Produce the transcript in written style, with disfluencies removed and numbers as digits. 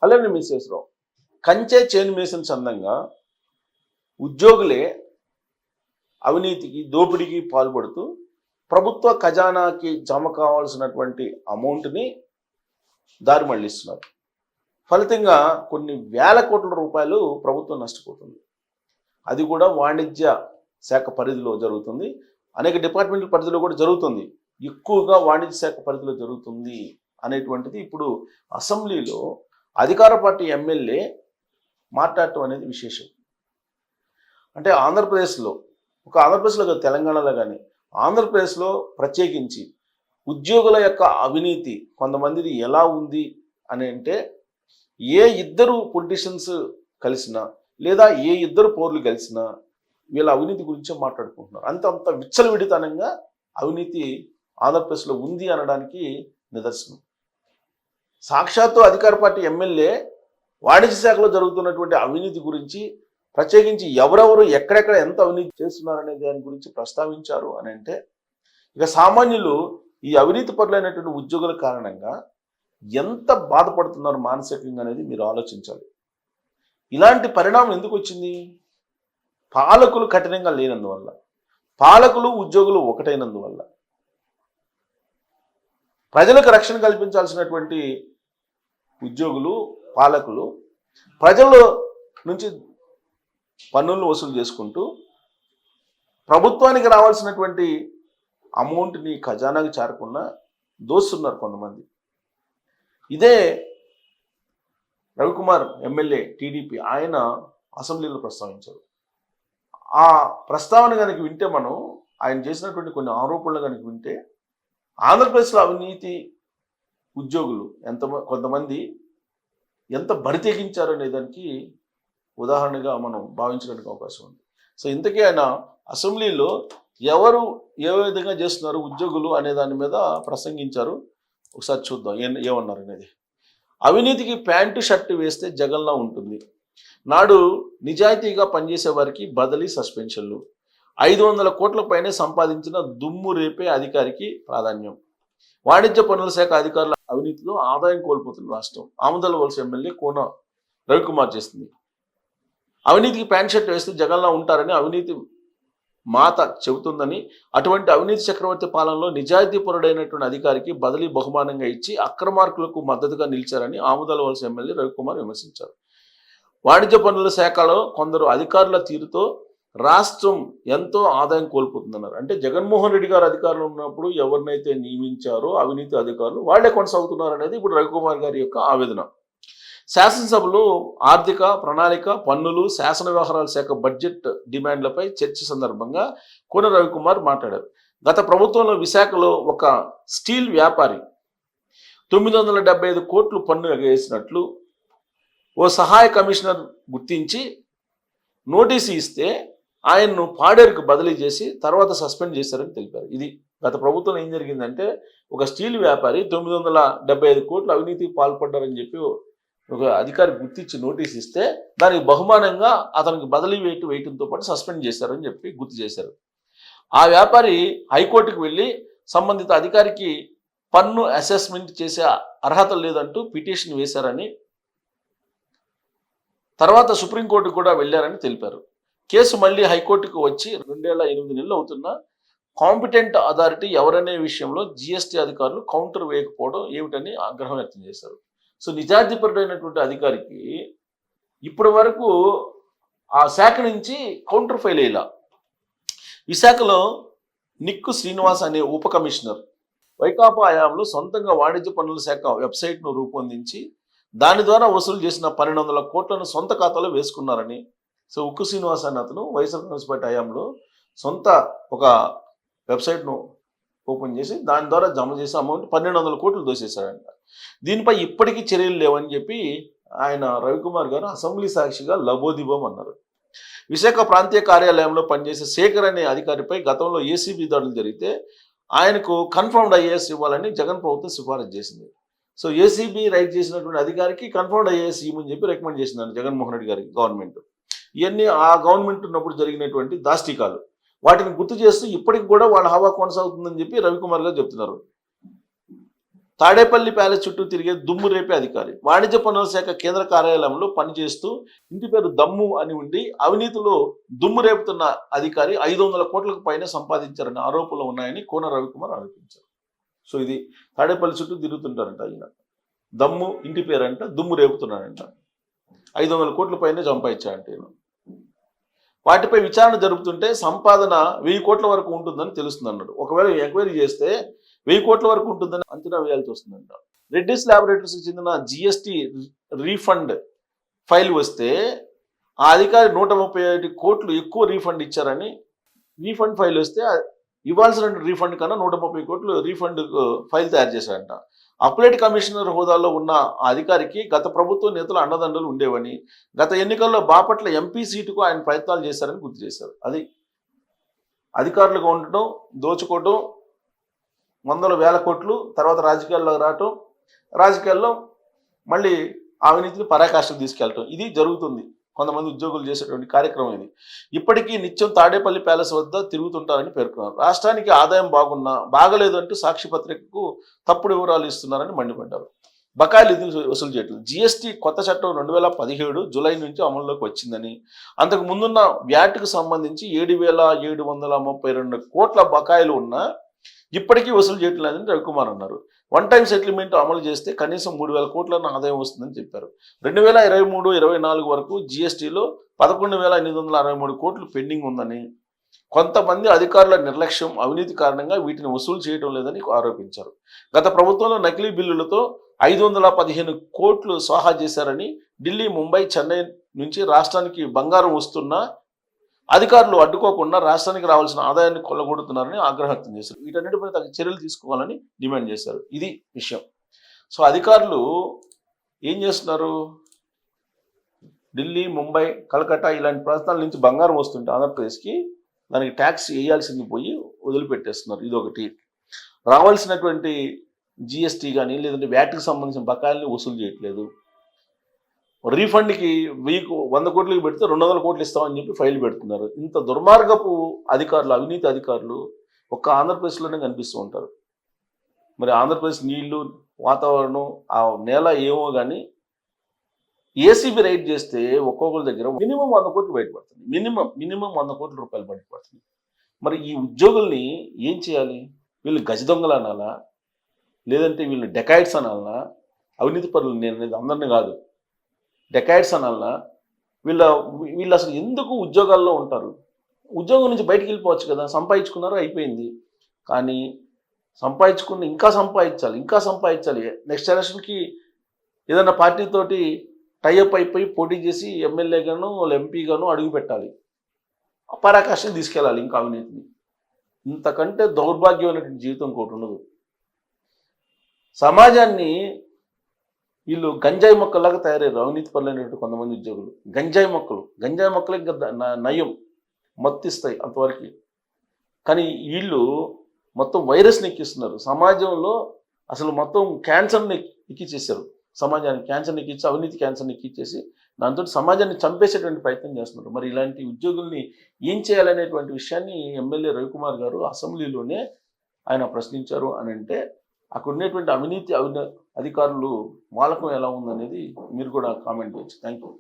అలానే మిస్సెస్రావు కంచె chain Mason's అందంగా ఉద్యోగులే అవినీతికి దోపిడీకి పాల్పడుతూ ప్రభుత్వ ఖజానాకి జమ కావాల్సినటువంటి అమౌంట్ని దారి మళ్లిస్తున్నారు. ఫలితంగా కొన్ని వేల కోట్ల రూపాయలు ప్రభుత్వం నష్టపోతుంది. అది కూడా వాణిజ్య శాఖ పరిధిలో జరుగుతుంది. అనేక డిపార్ట్మెంట్ల పరిధిలో కూడా జరుగుతుంది. ఎక్కువగా వాణిజ్య శాఖ పరిధిలో జరుగుతుంది అనేటువంటిది ఇప్పుడు అసెంబ్లీలో అధికార పార్టీ ఎమ్మెల్యే మాట్లాడటం అనేది విశేషం. అంటే ఆంధ్రప్రదేశ్లో కాదు, తెలంగాణలో కానీ ఆంధ్రప్రదేశ్లో ప్రత్యేకించి ఉద్యోగుల యొక్క అవినీతి కొంతమందిది ఎలా ఉంది అని అంటే, ఏ ఇద్దరు పొలిటీషియన్స్ కలిసినా లేదా ఏ ఇద్దరు పౌరులు కలిసినా వీళ్ళ అవినీతి గురించే మాట్లాడుకుంటున్నారు. అంత విచ్చలవిడితనంగా అవినీతి ఆంధ్రప్రదేశ్లో ఉంది అనడానికి నిదర్శనం. సాక్షాత్తు అధికార పార్టీ ఎమ్మెల్యే వాణిజ్య శాఖలో జరుగుతున్నటువంటి అవినీతి గురించి, ప్రత్యేకించి ఎవరెవరు ఎక్కడెక్కడ ఎంత అవినీతి చేస్తున్నారనే దాని గురించి ప్రస్తావించారు అని అంటే, ఇక సామాన్యులు ఈ అవినీతి పరులైనటువంటి ఉద్యోగుల కారణంగా ఎంత బాధపడుతున్నారు మానసికంగా అనేది మీరు ఆలోచించాలి. ఇలాంటి పరిణామం ఎందుకు వచ్చింది? పాలకులు కఠినంగా లేనందువల్ల, పాలకులు ఉద్యోగులు ఒకటైనందువల్ల. ప్రజలకు రక్షణ కల్పించాల్సినటువంటి ఉద్యోగులు, పాలకులు ప్రజల నుంచి పన్నులను వసూలు చేసుకుంటూ ప్రభుత్వానికి రావాల్సినటువంటి అమౌంట్ని ఖజానాకి చేరకుండా దోస్తున్నారు కొంతమంది. ఇదే రవికుమార్ ఎమ్మెల్యే టీడీపీ ఆయన అసెంబ్లీలో ప్రస్తావించారు. ఆ ప్రస్తావన కనుక వింటే, మనం ఆయన చేసినటువంటి కొన్ని ఆరోపణలు కనుక వింటే, ఆంధ్రప్రదేశ్లో అవినీతి ఉద్యోగులు కొంతమంది ఎంత బరితెగించారు అనే దానికి ఉదాహరణగా మనం భావించడానికి అవకాశం ఉంది. సో ఇంతకీ ఆయన అసెంబ్లీలో ఎవరు ఏ విధంగా చేస్తున్నారు ఉద్యోగులు అనే దాని మీద ప్రసంగించారు. ఒకసారి చూద్దాం ఏమన్నారు అనేది. అవినీతికి ప్యాంటు షర్టు వేస్తే జగన్లా ఉంటుంది. నాడు నిజాయితీగా పనిచేసే వారికి బదిలీ, సస్పెన్షన్లు. 500 కోట్ల పైనే సంపాదించిన దుమ్ము రేపే అధికారికి ప్రాధాన్యం. వాణిజ్య పన్నుల శాఖ అధికారుల అవినీతిలో ఆదాయం కోల్పోతున్న రాష్ట్రం. ఆమదాల వలస ఎమ్మెల్యే కోన రవికుమార్ చేస్తుంది. అవినీతికి ప్యాంట్ షర్ట్ వేస్తే జగన్లా ఉంటారని అవినీతి మాత చెబుతుందని, అటువంటి అవినీతి చక్రవర్తి పాలనలో నిజాయితీపరుడైనటువంటి అధికారికి బదిలీ బహుమానంగా ఇచ్చి అక్రమార్కులకు మద్దతుగా నిలిచారని ఆమదాల వలస ఎమ్మెల్యే రవికుమార్ విమర్శించారు. వాణిజ్య పన్నుల శాఖలో కొందరు అధికారుల తీరుతో రాష్ట్రం ఎంతో ఆదాయం కోల్పోతుందన్నారు. అంటే జగన్మోహన్ రెడ్డి గారు అధికారంలో ఉన్నప్పుడు ఎవరినైతే నియమించారో అవినీతి అధికారులు వాళ్లే కొనసాగుతున్నారు అనేది ఇప్పుడు రవికుమార్ గారి యొక్క ఆవేదన. శాసనసభలో ఆర్థిక ప్రణాళిక, పన్నులు, శాసన వ్యవహారాల శాఖ బడ్జెట్ డిమాండ్లపై చర్చ సందర్భంగా కోన రవికుమార్ మాట్లాడారు. గత ప్రభుత్వంలో విశాఖలో ఒక స్టీల్ వ్యాపారి 975 కోట్లు పన్ను ఎగవేసినట్లు ఓ సహాయ కమిషనర్ గుర్తించి నోటీసు ఇస్తే ఆయన్ను పాడేరుకు బదిలీ చేసి తర్వాత సస్పెండ్ చేశారని తెలిపారు. ఇది గత ప్రభుత్వం ఏం జరిగిందంటే, ఒక స్టీల్ వ్యాపారి 975 కోట్లు అవినీతికి పాల్పడ్డారని చెప్పి ఒక అధికారి గుర్తించి నోటీస్ ఇస్తే దానికి బహుమానంగా అతనికి బదిలీ వేయటంతో పాటు సస్పెండ్ చేశారని చెప్పి గుర్తు చేశారు. ఆ వ్యాపారి హైకోర్టుకు వెళ్ళి సంబంధిత అధికారికి పన్ను అసెస్మెంట్ చేసే అర్హత లేదంటూ పిటిషన్ వేశారని, తర్వాత సుప్రీంకోర్టు కూడా వెళ్ళారని తెలిపారు. కేసు మళ్ళీ హైకోర్టుకు వచ్చి 2 ఏళ్ల 8 నెలలు అవుతున్నా కాంపిటెంట్ అథారిటీ ఎవరనే విషయంలో జీఎస్టీ అధికారులు కౌంటర్ వేయకపోవడం ఏమిటని ఆగ్రహం వ్యక్తం చేశారు. సో నిజాయితీపరుడైనటువంటి అధికారికి ఇప్పటి వరకు ఆ శాఖ నుంచి కౌంటర్ ఫైల్ అయ్యేలా. విశాఖలో నిక్కు శ్రీనివాస్ అనే ఉప కమిషనర్ వైకాపా హయాంలో సొంతంగా వాణిజ్య పన్నుల శాఖ వెబ్సైట్ను రూపొందించి దాని ద్వారా వసూలు చేసిన 1200 కోట్లను సొంత ఖాతాలో వేసుకున్నారని. సో ఉక్కు శ్రీనివాస్ అనే అతను వైఎస్ఆర్ కాంగ్రెస్ పార్టీ హయాంలో సొంత ఒక వెబ్సైట్ను ఓపెన్ చేసి దాని ద్వారా జమ చేసే అమౌంట్ 1200 కోట్లు దోసేశాడంట. దీనిపై ఇప్పటికీ చర్యలు లేవని చెప్పి ఆయన రవికుమార్ గారు అసెంబ్లీ సాక్షిగా లబోదిబం అన్నారు. విశాఖ ప్రాంతీయ కార్యాలయంలో పనిచేసే శేఖర్ అనే అధికారిపై గతంలో ఏసీబీ దాడులు జరిగితే ఆయనకు కన్ఫర్మ్డ్ ఐఏఎస్ ఇవ్వాలని జగన్ ప్రభుత్వం సిఫారసు చేసింది. సో ఏసీబీ రైట్ చేసినటువంటి అధికారికి కన్ఫర్మ్డ్ ఐఏఎస్ ఇవ్వమని చెప్పి రికమెండ్ చేసిందండి జగన్మోహన్ రెడ్డి గారికి గవర్నమెంట్. ఇవన్నీ ఆ గవర్నమెంట్ ఉన్నప్పుడు జరిగినటువంటి దాష్టికాలు. వాటిని గుర్తు చేస్తూ ఇప్పటికి కూడా వాళ్ళ హవా కొనసాగుతుందని చెప్పి రవికుమార్ గారు చెప్తున్నారు. తాడేపల్లి ప్యాలెస్ చుట్టూ తిరిగే దుమ్ము రేపే అధికారి. వాణిజ్య పన్నుల శాఖ కేంద్ర కార్యాలయంలో పనిచేస్తూ ఇంటి పేరు దమ్ము అని ఉండి అవినీతిలో దుమ్ము రేపుతున్న అధికారి 500 కోట్లకు పైన సంపాదించారనే ఆరోపణలు ఉన్నాయని కోన రవికుమార్ ఆరోపించారు. సో ఇది తాడేపల్లి చుట్టూ తిరుగుతుంటారంట ఆయన. దమ్ము ఇంటి పేరంట, దుమ్ము రేపుతున్నాడంట. 500 కోట్ల పైన సంపాదించాడంట ఈయన. వాటిపై విచారణ జరుపుతుంటే సంపాదన 1000 కోట్ల వరకు ఉంటుందని తెలుస్తుంది అన్నాడు. ఒకవేళ ఎంక్వైరీ చేస్తే 1000 కోట్ల వరకు ఉంటుందని అంచనా వేయాల్సి వస్తుందంట. రెడ్డిస్ ల్యాబొరేటరీస్కి చెందిన జిఎస్టి రీఫండ్ ఫైల్ వస్తే ఆ అధికారి 135 కోట్లు ఎక్కువ రీఫండ్ ఇచ్చారని, రీఫండ్ ఫైల్ వస్తే ఇవ్వాల్సిన రీఫండ్ కన్నా 130 కోట్లు రీఫండ్ ఫైల్ తయారు చేశారంట. అప్లైట్ కమిషనర్ హోదాలో ఉన్న ఆ అధికారికి గత ప్రభుత్వ నేతలు అండదండలు ఉండేవని, గత ఎన్నికల్లో బాపట్ల ఎంపీ సీటుకు ఆయన ప్రయత్నాలు చేశారని గుర్తు చేశారు. అది అధికారులుగా ఉండటం, దోచుకోవటం, వందల వేల కోట్లు, తర్వాత రాజకీయాల్లోకి రావటం, రాజకీయాల్లో మళ్ళీ అవినీతిని పరాకాష్ఠకు తీసుకెళ్ళటం, ఇది జరుగుతుంది. కొంతమంది ఉద్యోగులు చేసేటువంటి కార్యక్రమం ఇది. ఇప్పటికీ నిత్యం తాడేపల్లి ప్యాలెస్ వద్ద తిరుగుతుంటారని పేర్కొన్నారు. రాష్ట్రానికి ఆదాయం బాగున్నా బాగలేదు అంటూ సాక్షి పత్రికకు తప్పుడు వివరాలు ఇస్తున్నారని మండిపడ్డారు. బకాయిలు ఎందుకు వసూలు చేయట్లేదు? జిఎస్టీ కొత్త చట్టం 2017 జూలై నుంచి అమల్లోకి వచ్చిందని, అంతకు ముందున్న వ్యాట్కు సంబంధించి 7,732 కోట్ల బకాయిలు ఉన్నా ఇప్పటికీ వసూలు చేయట్లేదని రవికుమార్ అన్నారు. వన్ టైం సెటిల్మెంట్ అమలు చేస్తే కనీసం 3,000 కోట్ల ఆదాయం వస్తుందని చెప్పారు. 2023-24 వరకు జిఎస్టీలో 11,863 కోట్లు పెండింగ్ ఉందని, కొంతమంది అధికారుల నిర్లక్ష్యం, అవినీతి కారణంగా వీటిని వసూలు చేయడం లేదని ఆరోపించారు. గత ప్రభుత్వంలో నకిలీ బిల్లులతో 515 కోట్లు స్వాహా చేశారని, ఢిల్లీ, ముంబై, చెన్నై నుంచి రాష్ట్రానికి బంగారం వస్తున్నా అధికారులు అడ్డుకోకుండా రాష్ట్రానికి రావాల్సిన ఆదాయాన్ని కొల్లగొడుతున్నారని ఆగ్రహం వ్యక్తం చేశారు. వీటన్నిటిపై తగిన చర్యలు తీసుకోవాలని డిమాండ్ చేశారు. ఇది విషయం. సో అధికారులు ఏం చేస్తున్నారు? ఢిల్లీ, ముంబై, కలకత్తా ఇలాంటి ప్రాంతాల నుంచి బంగారం వస్తుంటే ఆంధ్రప్రదేశ్కి దానికి ట్యాక్స్ వేయాల్సింది పోయి వదిలిపెట్టేస్తున్నారు. ఇదొకటి. రావాల్సినటువంటి జిఎస్టీ కానీ లేదంటే వ్యాట్కి సంబంధించిన బకాయిల్ని వసూలు చేయట్లేదు. రీఫండ్కి 100 కోట్లకి పెడితే 200 కోట్లు ఇస్తామని చెప్పి ఫైల్ పెడుతున్నారు. ఇంత దుర్మార్గపు అధికారులు, అవినీతి అధికారులు ఒక్క ఆంధ్రప్రదేశ్లోనే కనిపిస్తూ ఉంటారు. మరి ఆంధ్రప్రదేశ్ నీళ్లు, వాతావరణం, ఆ నేల ఏమో కానీ ఏసీబీ రైడ్ చేస్తే ఒక్కొక్కరి దగ్గర మినిమం 100 కోట్లు బయటపడుతుంది. మినిమం 100 కోట్ల రూపాయలు బయటపడుతుంది. మరి ఈ ఉద్యోగుల్ని ఏం చేయాలి? వీళ్ళు గజ దొంగలు అనాలా, లేదంటే వీళ్ళు డెకాయిడ్స్ అనాలనా? అవినీతి పరులు, నేను అనేది అందరినీ కాదు, డెకాయిడ్స్ అనాలనా? వీళ్ళు అసలు ఎందుకు ఉద్యోగాల్లో ఉంటారు? ఉద్యోగం నుంచి బయటికి వెళ్ళిపోవచ్చు కదా, సంపాదించుకున్నారు, అయిపోయింది. కానీ సంపాదించుకుని ఇంకా సంపాదించాలి. నెక్స్ట్ ఎలక్షన్కి ఏదైనా పార్టీతోటి టైఅప్ అయిపోయి పోటీ చేసి ఎమ్మెల్యేగాను ఎంపీగాను అడుగు పెట్టాలి, పరాకాష్ఠకు తీసుకెళ్ళాలి ఇంకా అవినీతిని. ఇంతకంటే దౌర్భాగ్యమైనటువంటి జీవితం ఇంకోటి ఉండదు. సమాజాన్ని వీళ్ళు గంజాయి మొక్కలాగా తయారయ్యారు అవినీతి పరులైనటువంటి కొంతమంది ఉద్యోగులు. గంజాయి మొక్కలు ఇంకా నయం, మత్తిస్తాయి అంతవరకు. కానీ వీళ్ళు మొత్తం వైరస్ని ఎక్కిస్తున్నారు. సమాజంలో అసలు మొత్తం క్యాన్సర్ని ఎక్కిచ్చేసారు. సమాజానికి క్యాన్సర్ని ఎక్కించి, అవినీతి క్యాన్సర్ని ఎక్కిచ్చేసి దాంతో సమాజాన్ని చంపేసేటువంటి ప్రయత్నం చేస్తున్నారు. మరి ఇలాంటి ఉద్యోగుల్ని ఏం చేయాలనేటువంటి విషయాన్ని ఎమ్మెల్యే రవికుమార్ గారు అసెంబ్లీలోనే ఆయన ప్రశ్నించారు అని అంటే, అక్కడ ఉన్నటువంటి అవినీతి అధికారులు వాలకం ఎలా ఉందనేది మీరు కూడా కామెంట్ చేయొచ్చు. Thank you.